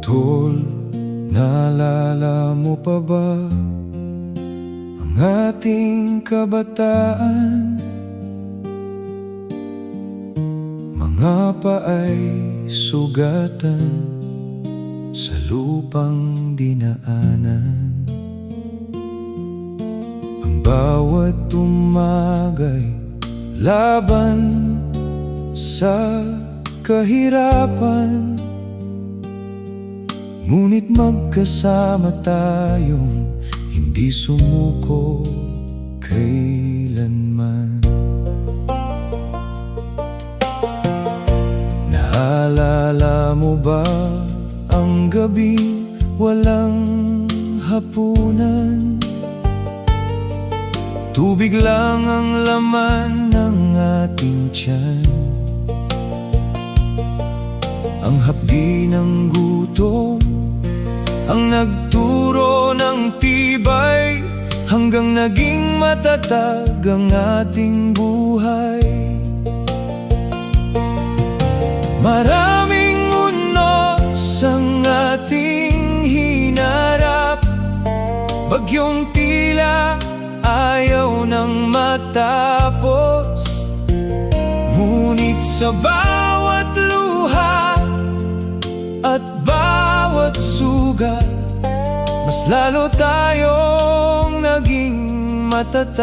Tol, naalala mo pa ba ang ating kabataan? Mga paay sugatan sa lupang dinaanan. Ang bawat umagay laban sa kahirapan, ngunit magkasama tayong hindi sumuko kailanman. Naalala mo ba ang gabing walang hapunan? Tubig lang ang laman ng ating tiyan. Ang hapdi ng gutom ang nagturo ng tibay, hanggang naging matatag ang ating buhay. Maraming unos ang ating hinarap, bagyong tila ayaw nang matapos. Ngunit sa bawat luha at bawat sugat, mas lalo tayong naging matatag.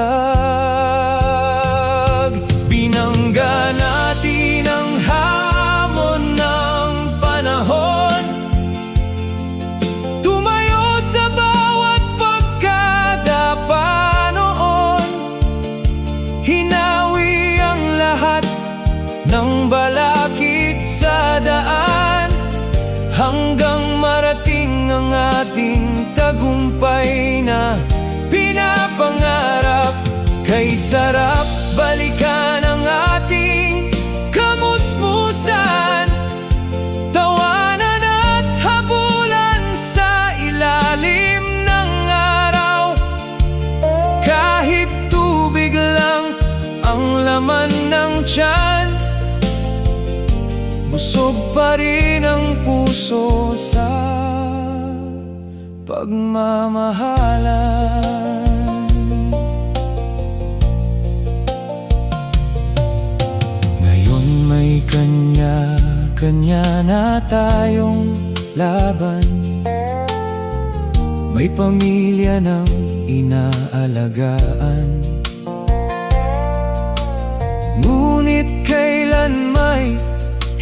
Binangga natin ang hamon ng panahon, tumayo sa bawat pagkadapa noon. Hinawi ang lahat ng balakid sa daan, hanggang marating ang ating tagumpay na pinapangarap. Kay sarap balikan ang ating kamusmusan, tawanan at habulan sa ilalim ng araw. Kahit tubig lang ang laman ng tiyan, busog pa rin ang puso sa pagmamahalan. Ngayon may kanya-kanya na tayong laban, may pamilya ng inaalagaan. Ngunit kailan may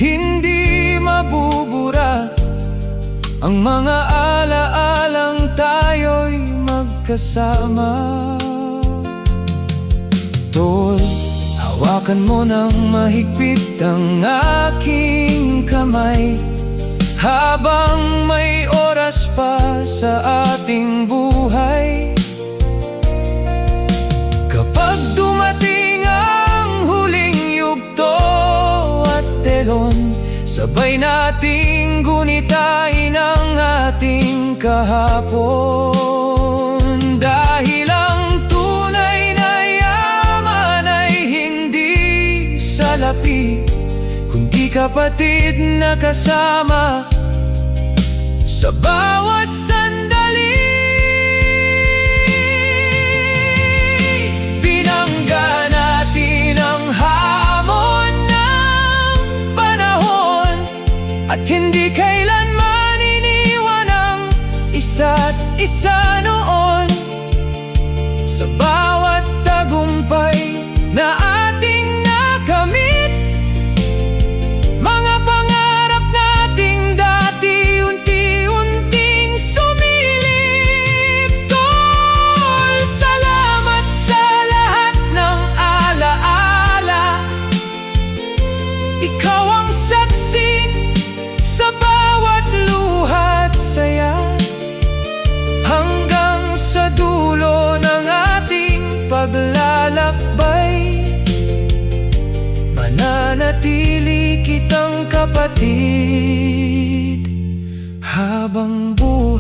hindi mabubura ang mga alaalang tayo'y magkasama. Tol, hawakan mo ng mahigpit ang aking kamay, habang may oras pa sa ating buhay. Kapag dumating ang huling yugto at telon, sabay nating gunitain ang ating kahapon. Dahil ang tunay na yaman ay hindi salapi, kundi kapatid na kasama sa bawat sandali. Binangga natin ang hamon ng panahon, at hindi kailanman iniwan ang isa't isa noon. Sa bawat tagumpay na ating nakamit, mga pangarap nating dati unti-unting sumilip. Tol, salamat sa lahat ng alaala, ikaw ang saksi sa bawat luha't saya. Hanggang sa dulo ng ating paglalakbay, mananatili kitang kapatid habang buhay.